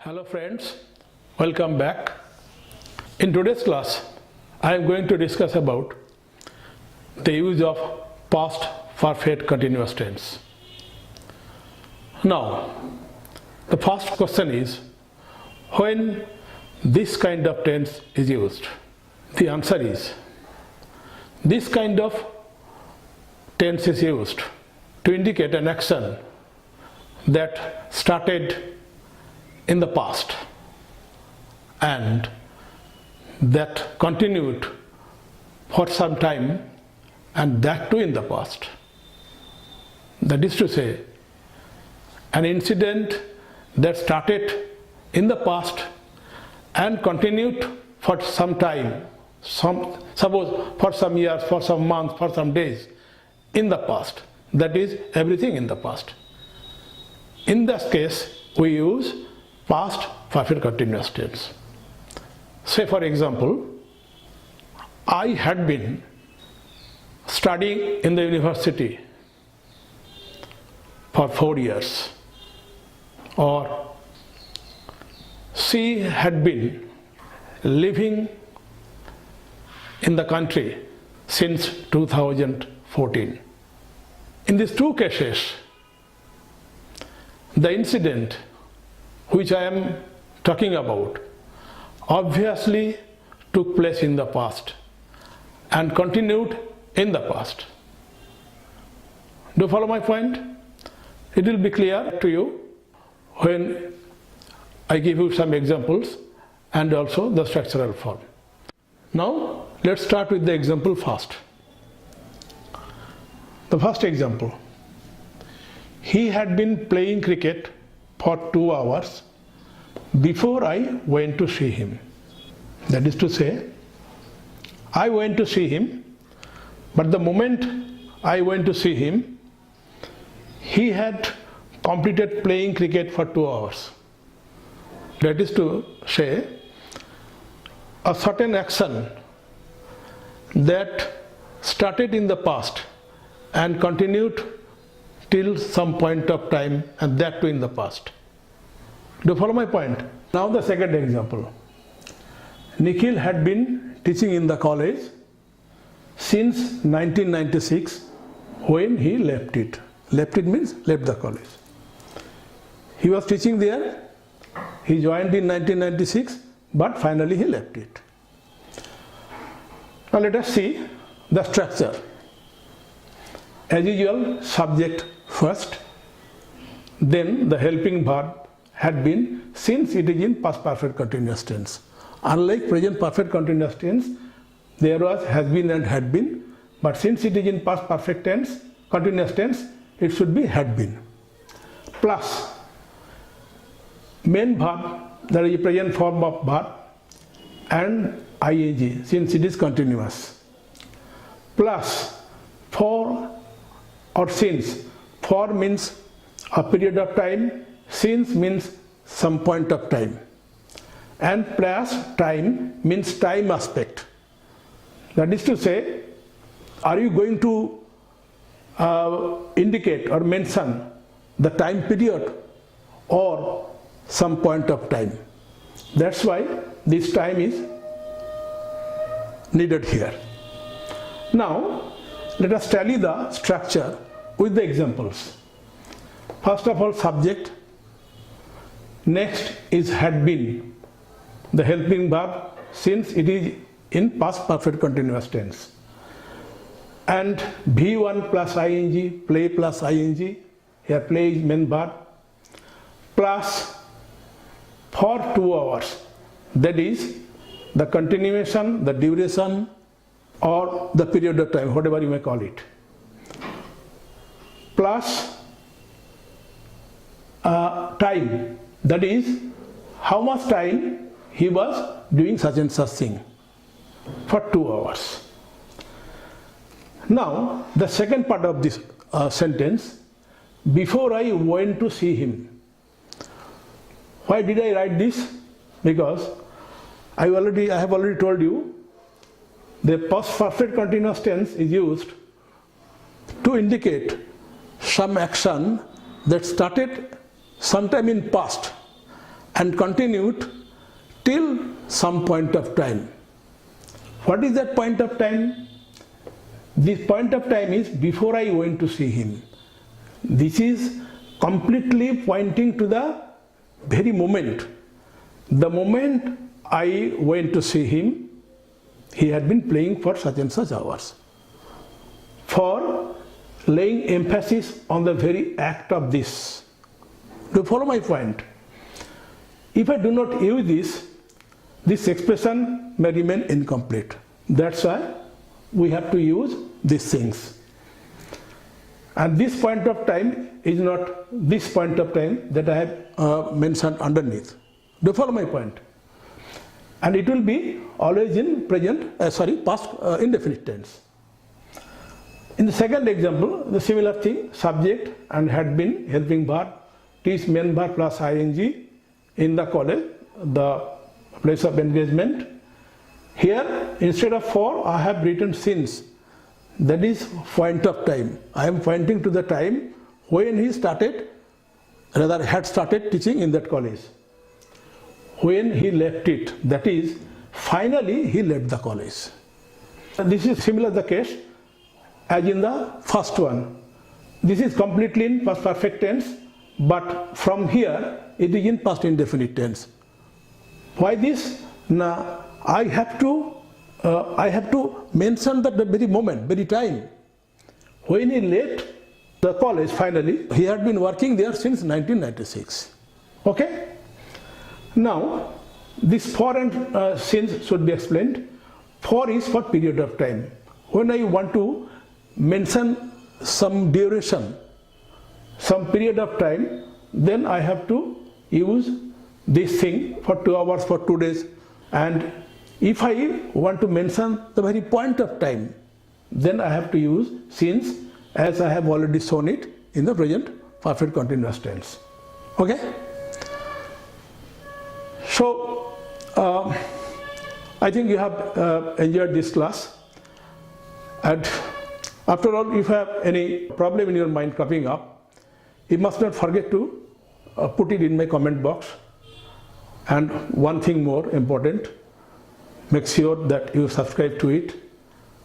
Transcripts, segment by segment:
Hello friends, welcome back. In today's class, I am going to discuss about the use of past perfect continuous tense. Now, the first question is, when this kind of tense is used? The answer is, this kind of tense is used to indicate an action that started in the past and that continued for some time, and that too in the past. That is to say, an incident that started in the past and continued for some time, suppose for some years, for some months, for some days in the past. That is everything in the past. In this case, we use past perfect continuous tense. Say for example, I had been studying in the university for 4 years, or she had been living in the country since 2014. In these two cases, the incident which I am talking about obviously took place in the past and continued in the past. Do you follow my point? It will be clear to you when I give you some examples and also the structural form. Now let's start with the example first. The first example, he had been playing cricket for 2 hours before I went to see him. That is to say, I went to see him, but the moment I went to see him, he had completed playing cricket for 2 hours. That is to say, a certain action that started in the past and continued till some point of time, and that too in the past. Do you follow my point? Now the second example. Nikhil had been teaching in the college since 1996 when he left it. Left it means left the college. He was teaching there, he joined in 1996, but finally he left it. Now let us see the structure. As usual, subject first, then the helping verb had been, since it is in past perfect continuous tense. Unlike present perfect continuous tense, there was has been and had been, but since it is in past perfect tense, continuous tense, it should be had been. Plus main verb, that is present form of verb, and ing, since it is continuous. Plus for or since. For means a period of time, since means some point of time, and plus time means time aspect. That is to say, are you going to indicate or mention the time period or some point of time? That's why this time is needed here. Now let us tally the structure with the examples. First of all, subject. Next is had been, the helping verb, since it is in past perfect continuous tense. And V1 plus ing, play plus ing, here play is main verb, plus for 2 hours, that is the continuation, the duration, or the period of time, whatever you may call it, plus time, that is how much time he was doing such and such thing, for 2 hours. Now the second part of this sentence, before I went to see him. Why did I write this? Because I have already told you, the past perfect continuous tense is used to indicate some action that started sometime in past and continued till some point of time. What is that point of time? This point of time is before I went to see him. This is completely pointing to the very moment. The moment I went to see him, he had been playing for such and such hours. For laying emphasis on the very act of this. Do you follow my point? If I do not use this expression may remain incomplete. That's why we have to use these things. And this point of time is not this point of time that I have mentioned underneath. Do you follow my point? And it will be always in past indefinite tense. In the second example, the similar thing, subject and had been helping verb, is main verb plus ing in the college, the place of engagement. Here, instead of for, I have written since. That is point of time. I am pointing to the time when he started, rather had started teaching in that college. When he left it, that is, finally he left the college. And this is similar the case as in the first one. This is completely in past perfect tense, but from here it is in past indefinite tense. Why this? Now I have to mention that the very moment, very time. When he left the college finally, he had been working there since 1996. Okay? Now, this for and since should be explained. For is for period of time. When I want to mention some duration, some period of time, then I have to use this thing for 2 hours, for 2 days. And if I want to mention the very point of time, then I have to use since, as I have already shown it in the present perfect continuous tense. Okay? So, I think you have enjoyed this class. And after all, if you have any problem in your mind coming up, you must not forget to put it in my comment box. And one thing more important, make sure that you subscribe to it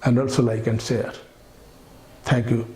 and also like and share. Thank you.